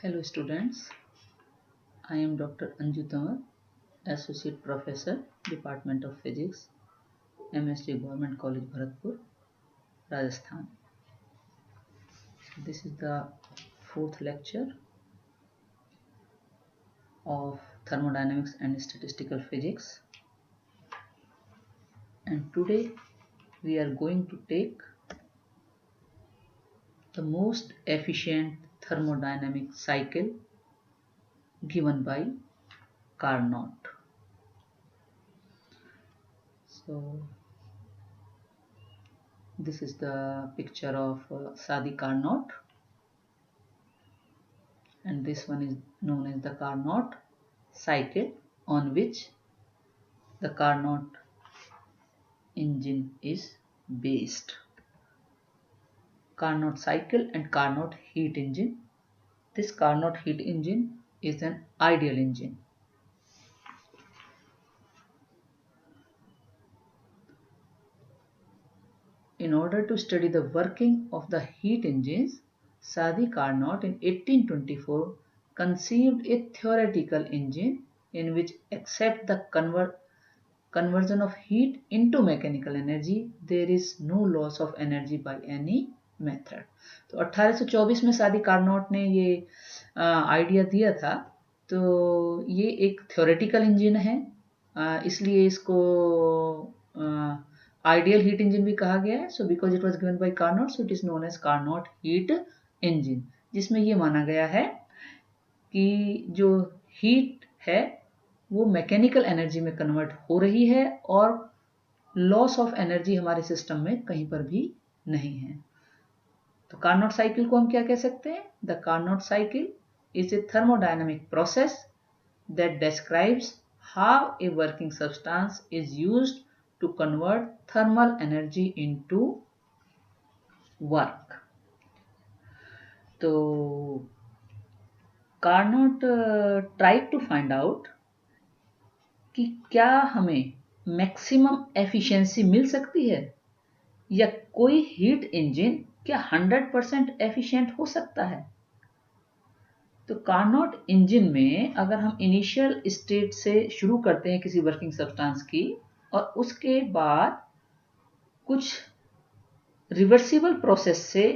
Hello students, I am Dr. Anju Tamar, Associate Professor, Department of Physics, MSD Government College Bharatpur, Rajasthan. This is the fourth lecture of Thermodynamics and Statistical Physics, and today we are going to take the most efficient thermodynamic cycle given by Carnot. So this is the picture of Sadi Carnot, and this one is known as the Carnot cycle, on which the Carnot engine is based. Carnot cycle and Carnot heat engine. This Carnot heat engine is an ideal engine. In order to study the working of the heat engines, Sadi Carnot in 1824 conceived a theoretical engine in which, except the conversion of heat into mechanical energy, there is no loss of energy by any method. तो 1824 में सादी Carnot ने ये idea दिया था। तो ये एक थ्योरेटिकल इंजन है, इसलिए इसको आइडियल हीट इंजन भी कहा गया है। So because it was given by Carnot, so it is known as Carnot heat engine, जिसमें ये माना गया है कि जो हीट है वो मैकेनिकल एनर्जी में कन्वर्ट हो रही है और लॉस ऑफ एनर्जी हमारे सिस्टम में कहीं पर भी नहीं है। तो कार्नोट साइकिल को हम क्या कह सकते हैं? The Carnot cycle is a thermodynamic process that describes how a working substance is used to convert thermal energy into work. तो Carnot tried to find out कि क्या हमें मैक्सिमम एफिशिएंसी मिल सकती है या कोई हीट इंजन क्या 100% एफिशिएंट हो सकता है। तो कार्नोट इंजन में अगर हम इनिशियल स्टेट से शुरू करते हैं किसी वर्किंग सब्सटेंस की, और उसके बाद कुछ रिवर्सिबल प्रोसेस से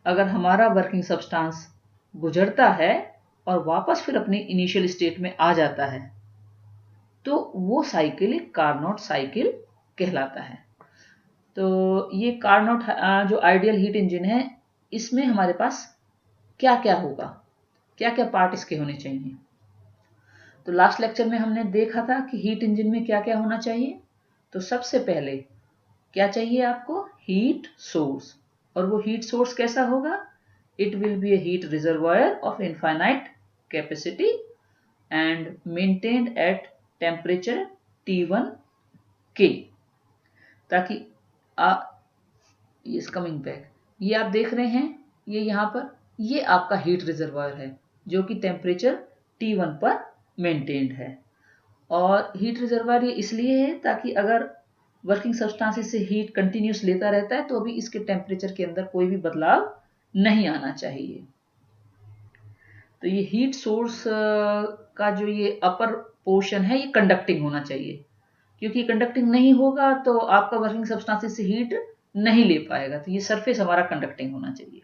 अगर हमारा वर्किंग सब्सटेंस गुजरता है और वापस फिर अपनी इनिशियल स्टेट में आ जाता है, तो वो साइकिल एक कार्नोट साइकिल कहलाता है। तो ये कार्नोट जो आइडियल हीट इंजन है, इसमें हमारे पास क्या क्या होगा, क्या क्या पार्ट इसके होने चाहिए। तो लास्ट लेक्चर में हमने देखा था कि हीट इंजन में क्या क्या होना चाहिए। तो सबसे पहले क्या चाहिए आपको? Heat source. और वो हीट सोर्स कैसा होगा? It will be A heat reservoir of infinite capacity and maintained at temperature T1 K, ताकि इज कमिंग बैक। ये आप देख रहे हैं, ये यहाँ पर ये आपका हीट रिजर्वायर है जो कि टेम्परेचर T1 पर मेंटेन्ड है। और हीट रिजर्वायर ये इसलिए है ताकि अगर वर्किंग सब्सटेंस से हीट कंटिन्यूस लेता रहता है तो अभी इसके टेम्परेचर के अंदर कोई भी बदलाव नहीं आना चाहिए। तो ये हीट सोर्स का जो ये अपर पोर्शन है ये कंडक्टिंग होना चाहिए, क्योंकि कंडक्टिंग नहीं होगा तो आपका वर्किंग सब्सटेंस से हीट नहीं ले पाएगा। तो ये सरफेस हमारा कंडक्टिंग होना चाहिए।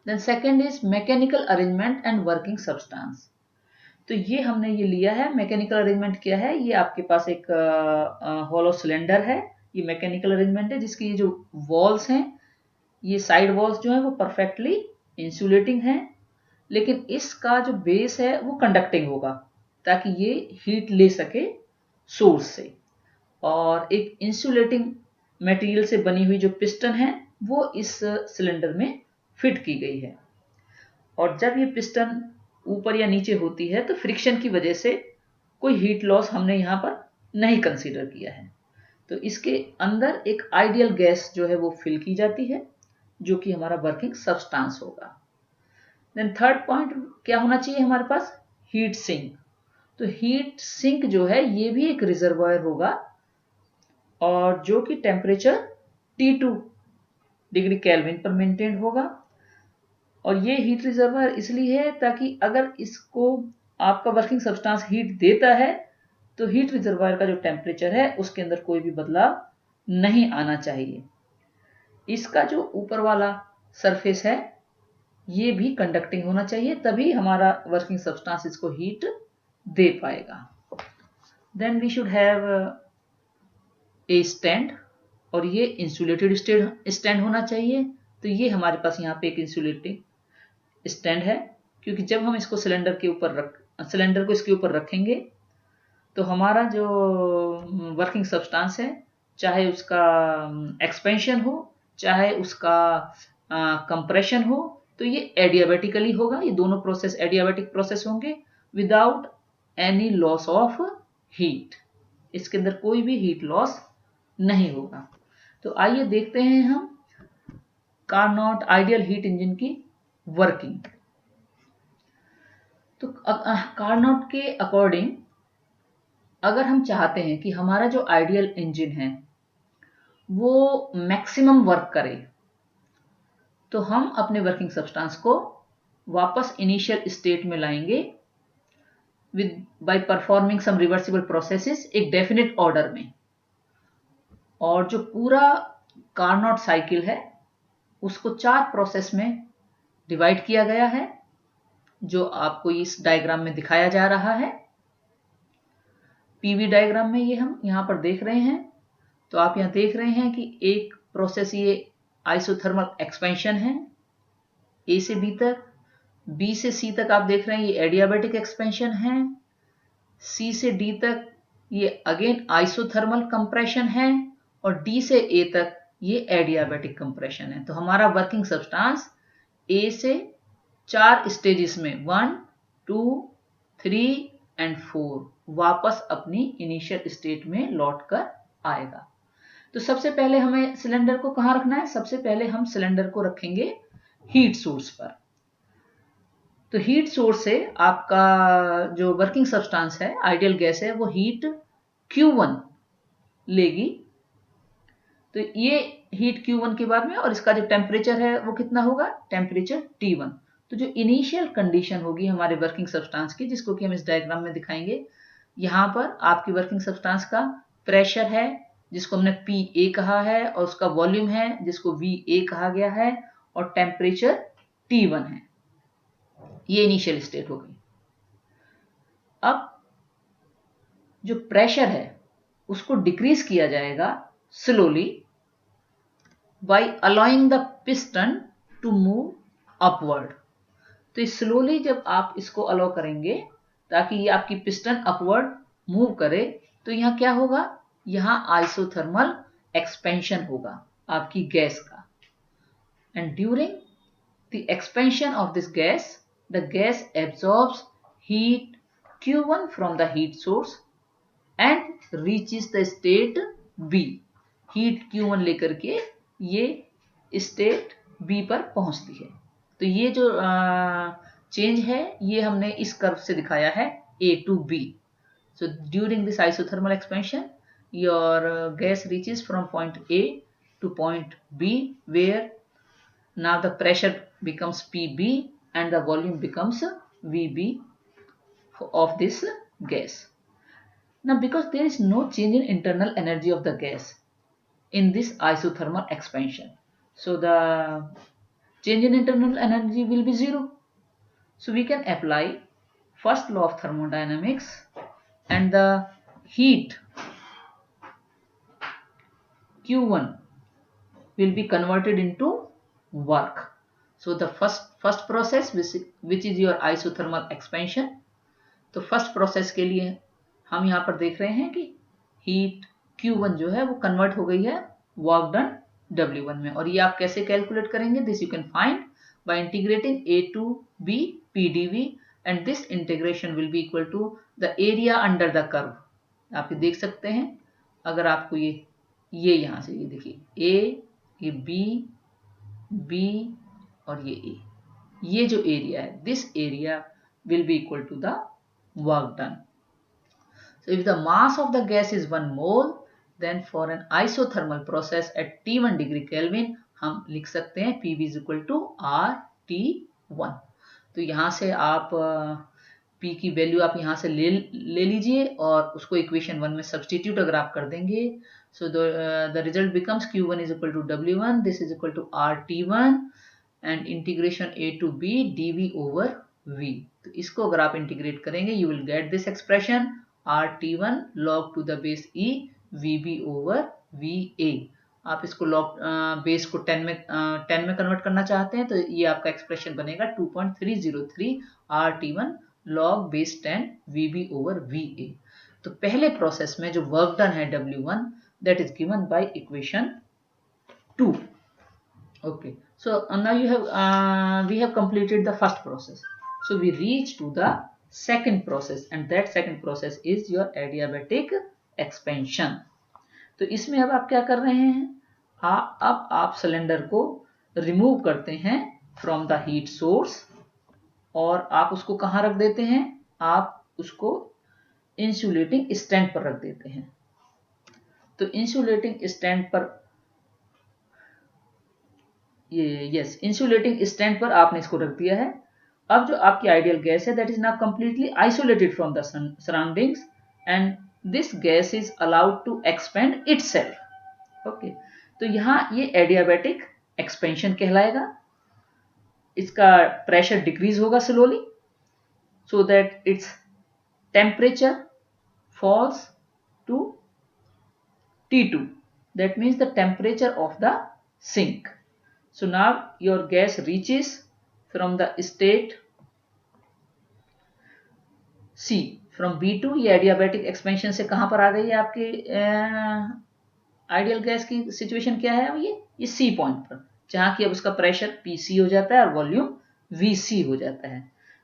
Then second is mechanical arrangement and working substance. तो ये हमने ये लिया है। मैकेनिकल अरेंजमेंट क्या है? ये आपके पास एक हॉलो सिलेंडर है, ये मैकेनिकल अरेंजमेंट है, जिसकी ये जो वॉल्स हैं, ये साइड वॉल्स जो है वो परफेक्टली इंसुलेटिंग है, लेकिन इसका जो बेस है वो कंडक्टिंग होगा ताकि ये हीट ले सके सोर्स से। और एक इंसुलेटिंग मटेरियल से बनी हुई जो पिस्टन है वो इस सिलेंडर में फिट की गई है। और जब ये पिस्टन ऊपर या नीचे होती है तो फ्रिक्शन की वजह से कोई हीट लॉस हमने यहाँ पर नहीं कंसीडर किया है। तो इसके अंदर एक आइडियल गैस जो है वो फिल की जाती है, जो कि हमारा वर्किंग सब्सटेंस होगा। देन थर्ड पॉइंट क्या होना चाहिए हमारे पास? Heat sink. तो हीट सिंक जो है ये भी एक रिजर्वायर होगा, और जो कि टेम्परेचर T2 डिग्री केल्विन पर मेंटेन होगा। और ये हीट रिजर्वायर इसलिए है ताकि अगर इसको आपका वर्किंग सब्सटेंस हीट देता है तो हीट रिजर्वायर का जो टेम्परेचर है उसके अंदर कोई भी बदलाव नहीं आना चाहिए। इसका जो ऊपर वाला सरफेस है ये भी कंडक्टिंग होना चाहिए, तभी हमारा वर्किंग सब्सटेंस इसको हीट दे पाएगा। Then we should have a stand, और ये इंसुलेटेड स्टैंड होना चाहिए। तो ये हमारे पास यहाँ पे एक इंसुलेटिंग स्टैंड है, क्योंकि जब हम इसको सिलेंडर को इसके ऊपर रखेंगे तो हमारा जो वर्किंग सब्सटेंस है, चाहे उसका एक्सपेंशन हो चाहे उसका कंप्रेशन हो, तो ये एडियाबेटिकली होगा। ये दोनों प्रोसेस एडियाबेटिक प्रोसेस होंगे without any loss of heat. इसके अंदर कोई भी हीट लॉस नहीं होगा। तो आइए देखते हैं हम कार्नोट आइडियल हीट इंजन की वर्किंग। तो कार्नोट के अकॉर्डिंग अगर हम चाहते हैं कि हमारा जो आइडियल इंजन है वो मैक्सिमम वर्क करे, तो हम अपने वर्किंग सब्सटेंस को वापस इनिशियल स्टेट में लाएंगे by performing some reversible processes एक डेफिनेट ऑर्डर में। और जो पूरा कार्नोट साइकिल है उसको 4 प्रोसेस में डिवाइड किया गया है, जो आपको इस डायग्राम में दिखाया जा रहा है। पीवी डायग्राम में ये हम यहाँ पर देख रहे हैं। तो आप यहाँ देख रहे हैं कि एक प्रोसेस ये आइसोथर्मल एक्सपेंशन है ए से बी तक, बी से सी तक आप देख रहे हैं ये एडियाबेटिक एक्सपेंशन है, सी से डी तक ये अगेन आइसोथर्मल कंप्रेशन है, और डी से ए तक ये एडियाबेटिक कंप्रेशन है। तो हमारा वर्किंग सब्सटेंस ए से 4 स्टेजेस में 1, 2, 3 एंड 4 वापस अपनी इनिशियल स्टेट में लौट कर आएगा। तो सबसे पहले हमें सिलेंडर को कहाँ रखना है? सबसे पहले हम सिलेंडर को रखेंगे हीट सोर्स पर। तो हीट सोर्स से आपका जो वर्किंग सब्सटेंस है, आइडियल गैस है, वो हीट Q1 लेगी। तो ये हीट Q1 के बाद में, और इसका जो टेम्परेचर है वो कितना होगा? Temperature T1। तो जो इनिशियल कंडीशन होगी हमारे वर्किंग सब्सटेंस की, जिसको कि हम इस डायग्राम में दिखाएंगे, यहाँ पर आपकी वर्किंग सब्सटेंस का प्रेशर है जिसको हमने PA कहा है, और उसका वॉल्यूम है जिसको VA कहा गया है, और टेम्परेचर T1 है। ये इनिशियल स्टेट हो गई। अब जो प्रेशर है उसको डिक्रीज किया जाएगा slowly by allowing the piston to move upward. तो स्लोली जब आप इसको अलाउ करेंगे ताकि ये आपकी पिस्टन अपवर्ड मूव करे, तो यहाँ क्या होगा? यहाँ आइसोथर्मल एक्सपेंशन होगा आपकी गैस का। And during the expansion of this gas, the gas absorbs heat Q1 from the heat source and reaches the state B। Heat Q1 लेकर के ये स्टेट B पर पहुंचती है। तो ये जो चेंज है ये हमने इस कर्व से दिखाया है A to B। So during this isothermal expansion, your gas reaches from point A to point B, where now the pressure becomes PB and the volume becomes VB of this gas. Now because there is no change in internal energy of the gas in this isothermal expansion, so the change in internal energy will be 0. So we can apply first law of thermodynamics, and the heat Q1 will be converted into work. So the first process which is your isothermal expansion, तो first process के लिए हम यहाँ पर देख रहे हैं कि हीट Q1 जो है वो कन्वर्ट हो गई है वर्क डन W1 में। और ये आप कैसे कैलकुलेट करेंगे? This you can find by integrating A to B PdV, and this integration will be equal to the area under the curve. आप ये देख सकते हैं, अगर आपको ये यहाँ से ये देखिए A, ये B और ये A, ये जो एरिया है, this area will be equal to the work done. So if the mass of the gas is 1 mole, then for an isothermal process at T1 degree Kelvin हम लिख सकते हैं PV is equal to RT 1। तो यहाँ से आप P की value आप यहाँ से ले लीजिए और उसको इक्वेशन 1 में सब्सटीट्यूट अगर आप कर देंगे, so the result becomes Q1 is equal to W1, this is equal to RT1 and integration A to B dV over V। तो इसको अगर आप इंटीग्रेट करेंगे you will get this expression RT1 log to the base E VB over VA। आप इसको log base को 10 में convert करना चाहते हैं तो ये आपका एक्सप्रेशन बनेगा 2.303 RT1 log base 10 VB over VA। तो पहले प्रोसेस में जो वर्क डन है W1 that is given by equation 2। Okay, so now we have completed the first process. So we reach to the second process and that second process is your adiabatic expansion. तो इसमें अब आप क्या कर रहे हैं, अब आप सिलेंडर को रिमूव करते हैं फ्रॉम द हीट सोर्स और आप उसको कहाँ रख देते हैं, आप उसको इंसुलेटिंग स्टैंड पर रख देते हैं। तो इंसुलेटिंग स्टैंड पर इंसुलेटिंग स्टैंड पर आपने इसको रख दिया है। अब जो आपकी आइडियल गैस है that is now completely isolated from the surroundings and this gas is allowed to expand itself. Okay, तो यहाँ ये एडियाबैटिक एक्सपेंशन कहलाएगा। इसका प्रेशर डिक्रीज होगा slowly so that its temperature falls to T2, that means the temperature of the sink. So now your gas reaches from the state C from B2। ये adiabatic expansion से कहां पर आ गई है आपकी आइडियल गैस की situation क्या है, अब ये C पॉइंट पर, जहां की अब उसका प्रेशर PC हो जाता है और वॉल्यूम VC हो जाता है।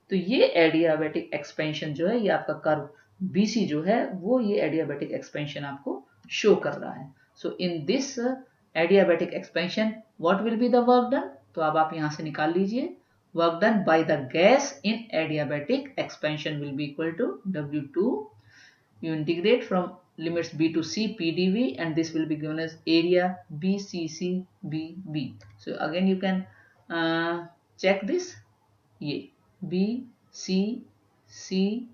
तो ये एडियाबैटिक एक्सपेंशन जो है, ये आपका कर्व BC जो है वो ये एडियाबैटिक एक्सपेंशन आपको शो कर रहा है। So in this adiabatic expansion what will be the work done, तो अब आप यहां से निकाल लीजिए, work done by the gas in adiabatic expansion will be equal to W2, you integrate from limits B to C PdV and this will be given as area BCCBB। so again you can check this, ये B C C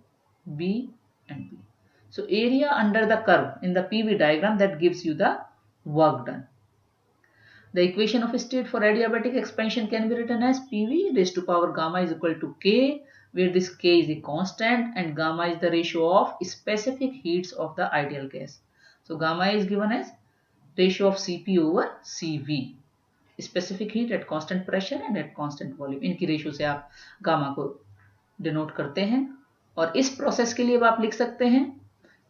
B and B। so area under the curve in the PV diagram that gives you the work done। The equation of state for adiabatic expansion can be written as PV raised to power gamma is equal to K, where this K is a constant and gamma is the ratio of specific heats of the ideal gas। so gamma is given as ratio of Cp over Cv, specific heat at constant pressure and at constant volume। इनकी ratio से आप gamma को denote करते हैं और इस process के लिए आप लिख सकते हैं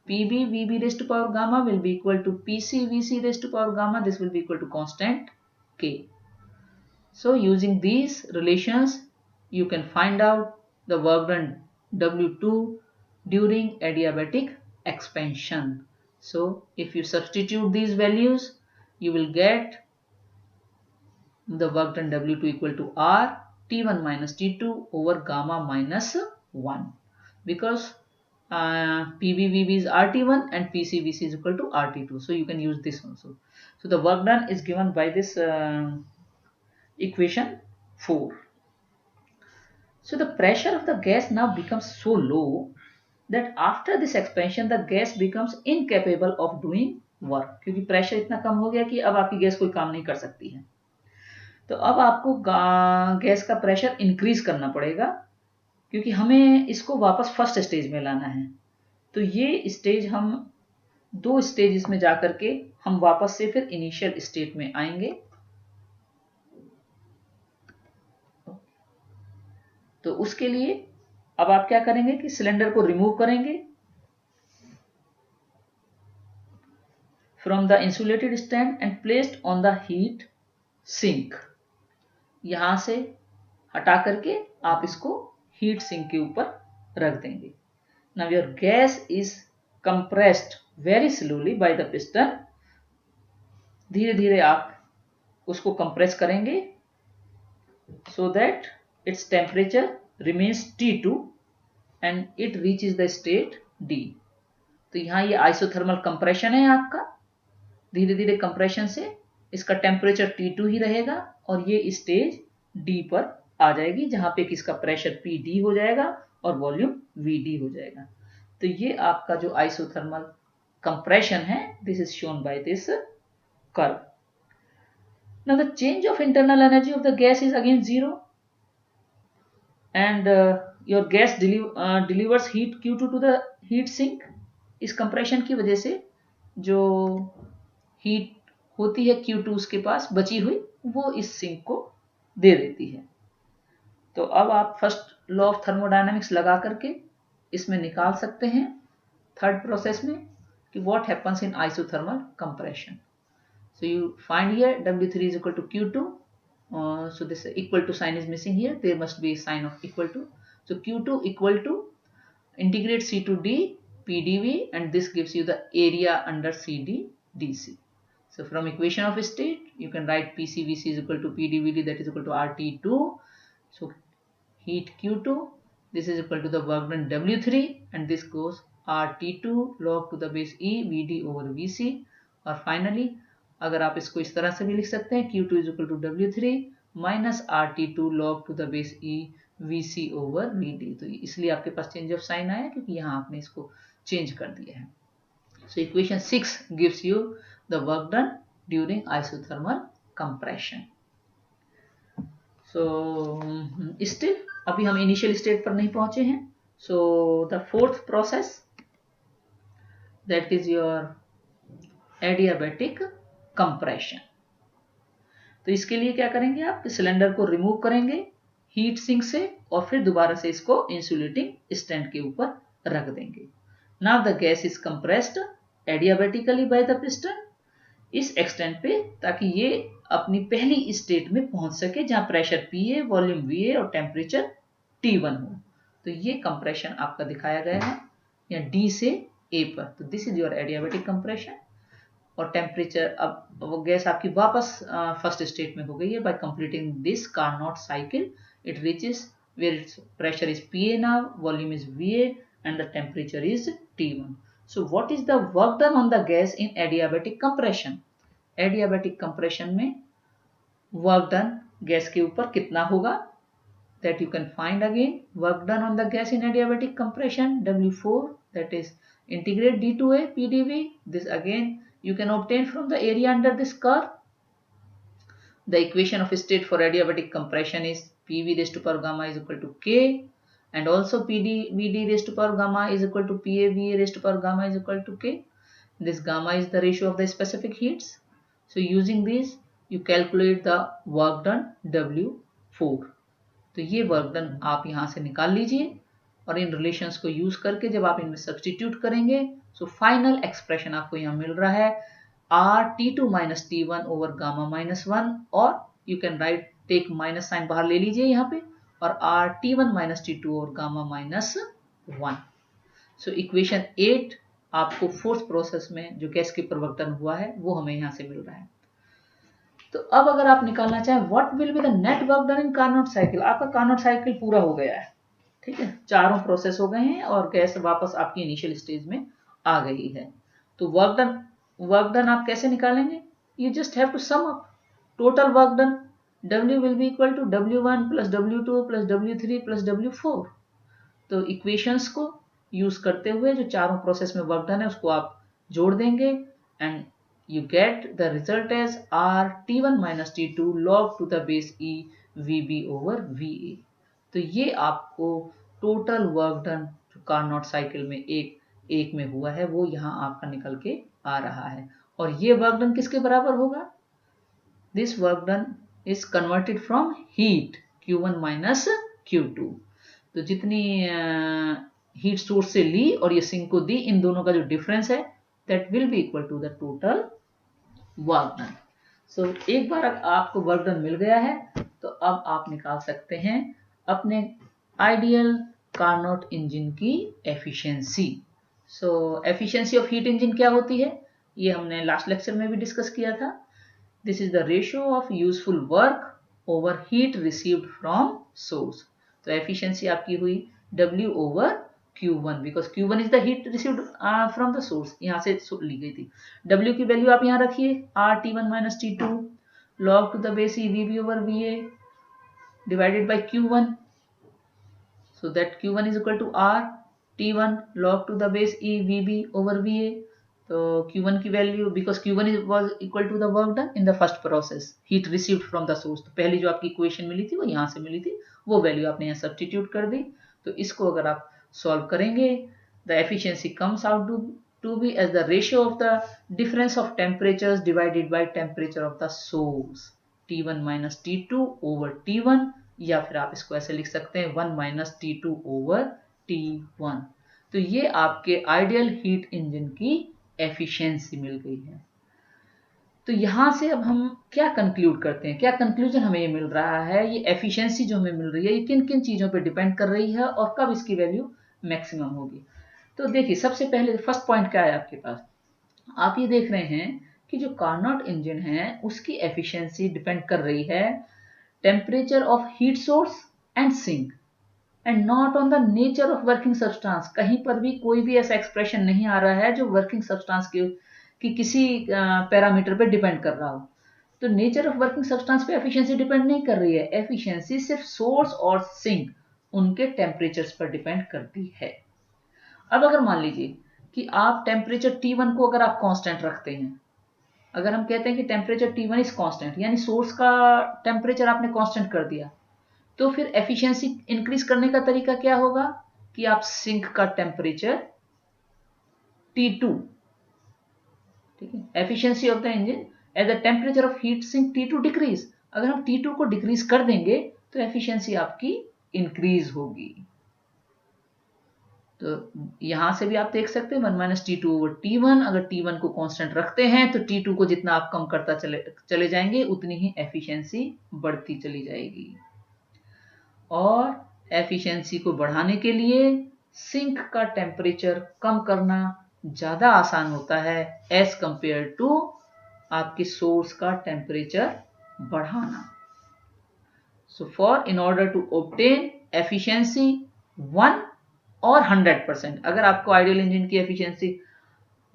Pb Vb raised to power gamma will be equal to Pc Vc raised to power gamma, this will be equal to constant K। so using these relations you can find out the work done W2 during adiabatic expansion। so if you substitute these values you will get the work done W2 equal to R T1 minus T2 over gamma minus 1 because PBVB is RT1 and PCVC is equal to RT2, so you can use this also। so the work done is given by this equation 4। so the pressure of the gas now becomes so low that after this expansion the gas becomes incapable of doing work, क्योंकि pressure इतना कम हो गया कि अब आपकी gas कोई काम नहीं कर सकती है। तो अब आपको गैस का प्रेशर इंक्रीज करना पड़ेगा क्योंकि हमें इसको वापस फर्स्ट स्टेज में लाना है। तो ये स्टेज हम 2 स्टेजेस में जाकर के हम वापस से फिर इनिशियल स्टेट में आएंगे। तो उसके लिए अब आप क्या करेंगे कि सिलेंडर को रिमूव करेंगे from the insulated stand and placed on the heat sink. यहां से हटा करके आप इसको हीट सिंक के ऊपर रख देंगे। Now your gas is compressed very slowly by the piston. धीरे धीरे आप उसको कंप्रेस करेंगे so that its temperature remains T2 and it reaches the state D। तो यहाँ ये आइसोथर्मल कंप्रेशन है आपका, धीरे धीरे कंप्रेशन से इसका टेम्परेचर T2 ही रहेगा और ये स्टेज D पर आ जाएगी जहां पे किसका प्रेशर PD हो जाएगा और वॉल्यूम VD हो जाएगा। तो ये आपका जो आइसोथर्मल कंप्रेशन है, this is shown by this curve. Now the change of internal energy of the gas is again zero, and your gas delivers heat Q2 to the heat sink। इस compression की वजह से जो heat होती है Q2 उसके पास बची हुई, वो इस सिंक को दे देती है। तो अब आप फर्स्ट लॉ ऑफ थर्मोडायनामिक्स लगा करके इसमें निकाल सकते हैं थर्ड प्रोसेस में कि what happens in isothermal compression. So you find here W3 is equal to Q2. So this equal to sign is missing here. There must be a sign of equal to. So Q2 equal to integrate C to D PdV, and this gives you the area under CD DC. So from equation of state, you can write PCVC is equal to PdVD, that is equal to RT2. So heat Q2, this is equal to the work done W3, and this goes RT2 log to the base E VD over VC. और finally अगर आप इसको इस तरह से भी लिख सकते हैं Q2 is equal to W3 minus RT2 log to the base E VC over VD। तो इसलिए आपके पास चेंज ऑफ साइन आया क्योंकि यहाँ आपने इसको चेंज कर दिया है। So equation 6 gives you the work done during isothermal compression। So still अभी हम इनिशियल स्टेट पर नहीं पहुंचे हैं। So the fourth process, that is your adiabatic compression. तो इसके लिए क्या करेंगे आप, सिलेंडर को रिमूव करेंगे हीट सिंक से और फिर दोबारा से इसको इंसुलेटिंग स्टैंड के ऊपर रख देंगे। Now the gas is compressed adiabatically by the piston, इस एक्सटेंट पे, ताकि ये अपनी पहली स्टेट में पहुंच सके जहां प्रेशर PA, वॉल्यूम VA और टेम्परेचर T1 हो। तो ये कंप्रेशन आपका दिखाया गया है या D से A पर। तो this is your adiabatic compression. और टेम्परेचर, अब वो गैस आपकी वापस फर्स्ट स्टेट में हो गई है by completing this Carnot cycle. It reaches where its pressure is PA now, volume is VA and the temperature is T1। So what is the work done on the gas in adiabatic compression? Adiabatic compression में work done gas के ऊपर कितना होगा, that you can find again work done on the gas in adiabatic compression W4, that is integrate D to A PdV. This again you can obtain from the area under this curve. The equation of state for adiabatic compression is PV raised to power gamma is equal to K, and also PdVD raised to power gamma is equal to PAVA raised to power gamma is equal to K. This gamma is the ratio of the specific heats. So using this you calculate the work done W4। तो ये work done आप यहाँ से निकाल लीजिए और इन relations को use करके जब आप इनमें सब्स्टिट्यूट करेंगे सो फाइनल एक्सप्रेशन आपको यहाँ मिल रहा है RT2 minus T1 over gamma minus 1, और you can write take minus sign बाहर ले लीजिए यहाँ पे, और RT1 minus T2 over gamma minus 1। So equation 8 आपको फोर्थ प्रोसेस में जो गैस के परिवर्तन हुआ है वो हमें यहाँ से मिल रहा है। तो अब अगर आप निकालना चाहें what will be the net work done in Carnot cycle, आपका कार्नोट साइकिल पूरा हो गया है, ठीक है, चारों प्रोसेस हो गए हैं और गैस वापस आपकी इनिशियल स्टेज में आ गई है। तो वर्क डन आप कैसे निकालेंगे, you just have to sum up total work done. W will be equal to W1 plus W2 plus W3 plus W4। तो इक्वेशंस को यूज करते हुए जो चारों प्रोसेस में वर्क डन है उसको आप जोड़ देंगे and you get the result as RT1 minus T2 log to the base E VB over VA। तो ये आपको टोटल वर्क डन जो कार्नोट साइकिल में एक में हुआ है वो यहाँ आपका निकल के आ रहा है। और ये वर्क डन किसके बराबर होगा, this work done is converted from heat Q1 minus Q2। तो जितनी हीट सोर्स से ली और ये सिंक को दी, इन दोनों का जो डिफरेंस है that will be equal to the total work done। So एक बार आपको वर्क डन मिल गया है तो अब आप निकाल सकते हैं अपने आइडियल कार्नोट इंजन की efficiency. So efficiency of heat engine क्या होती है ये हमने लास्ट लेक्चर में भी डिस्कस किया था। This is the ratio of useful work over heat received from source. तो एफिशिएंसी आपकी हुई W over Q1 because Q1 is the heat received from the source, यहाँ से ली गई थी। W की वैल्यू आप यहाँ रखिए RT1 minus T2 log to the base E VB over VA। divided by Q1. So that Q1 is equal to R T1 log to the base E VB over VA. तो Q1 की value, because Q1 was equal to the work done in the first process, heat received from the source. तो पहली जो आपकी equation मिली थी वो यहाँ से मिली थी, वो वैल्यू आपने यहाँ सब्स्टिट्यूट कर दी. तो इसको अगर आप सॉल्व करेंगे, the efficiency comes out to be as the ratio of the difference of temperatures divided by temperature of the source, T1 minus T2 over T1, या फिर आप इसको ऐसे लिख सकते हैं 1 माइनस T2 ओवर T1. तो ये आपके आइडियल हीट इंजन की एफिशिएंसी मिल गई है. तो यहां से अब हम क्या कंक्लूड करते हैं, क्या कंक्लूजन हमें ये मिल रहा है, ये एफिशिएंसी जो हमें मिल रही है ये किन किन चीजों पे डिपेंड कर रही है और कब इसकी वैल्यू मैक्सिमम होगी. तो देखिए, सबसे पहले फर्स्ट पॉइंट क्या है आपके पास, आप ये देख रहे हैं कि जो कार्नोट इंजन है उसकी एफिशिएंसी डिपेंड कर रही है temperature of heat source and sink and not on the nature of working substance. कहीं पर भी कोई भी ऐसा एक्सप्रेशन नहीं आ रहा है जो वर्किंग सब्सटेंस की किसी पैरामीटर पे डिपेंड कर रहा हो. तो नेचर ऑफ वर्किंग सब्सटेंस पे एफिशिएंसी डिपेंड नहीं कर रही है, एफिशिएंसी सिर्फ सोर्स और सिंक उनके टेम्परेचर्स पर डिपेंड करती है. अब अगर मान लीजिए कि आप टेम्परेचर T1 को अगर आप कांस्टेंट रखते हैं, अगर हम कहते हैं कि टेम्परेचर T1 इज कांस्टेंट, यानी सोर्स का टेम्परेचर आपने कांस्टेंट कर दिया, तो फिर एफिशिएंसी इंक्रीज करने का तरीका क्या होगा कि आप सिंक का टेम्परेचर T2, ठीक है, efficiency of the engine at the temperature of heat sink T2 decrease. अगर हम T2 को डिक्रीज कर देंगे तो एफिशिएंसी आपकी इंक्रीज होगी. तो यहां से भी आप देख सकते हैं 1 माइनस T2 ओवर T1. अगर T1 को कांस्टेंट रखते हैं तो T2 को जितना आप कम करता चले जाएंगे उतनी ही एफिशिएंसी बढ़ती चली जाएगी. और एफिशिएंसी को बढ़ाने के लिए सिंक का टेम्परेचर कम करना ज़्यादा आसान होता है एज कंपेयर टू आपके सोर्स का टेम्परेचर बढ़ाना. So for in order to obtain efficiency 1 और 100%, अगर आपको आइडियल इंजन की एफिशिएंसी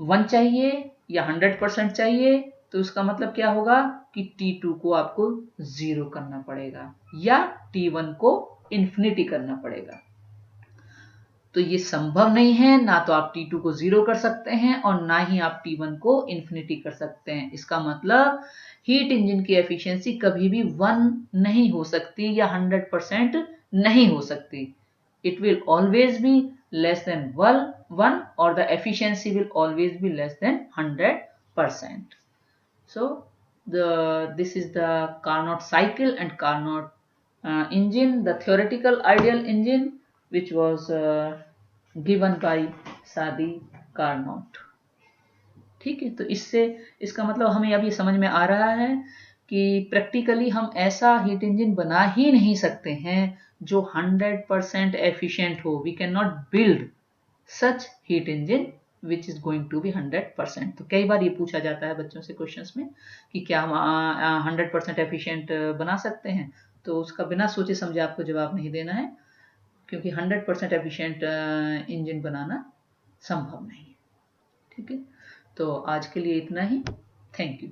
1 चाहिए या 100% चाहिए, तो इसका मतलब क्या होगा कि T2 को आपको 0 करना पड़ेगा या T1 को इन्फिनिटी करना पड़ेगा. तो ये संभव नहीं है, ना तो आप T2 को 0 कर सकते हैं और ना ही आप T1 को इन्फिनिटी कर सकते हैं. इसका मतलब हीट इंजन की एफिशिएंसी कभी भी 1 नहीं हो सकती या 100% नहीं हो सकती. It will always be less than 1 or the efficiency will always be less than 100%. So this is the Carnot cycle and Carnot engine, the theoretical ideal engine which was given by Sadi Carnot. ठीक है, तो इससे इसका मतलब हमें अब ये समझ में आ रहा है कि प्रैक्टिकली हम ऐसा हीट इंजन बना ही नहीं सकते हैं जो 100% एफिशिएंट हो. We can not build such heat engine which is going to be 100%. तो कई बार ये पूछा जाता है बच्चों से क्वेश्चंस में कि क्या हम 100% एफिशिएंट बना सकते हैं. तो उसका बिना सोचे समझे आपको जवाब नहीं देना है, क्योंकि 100% एफिशिएंट इंजन बनाना संभव नहीं है. ठीक है, तो आज के लिए इतना ही. Thank you.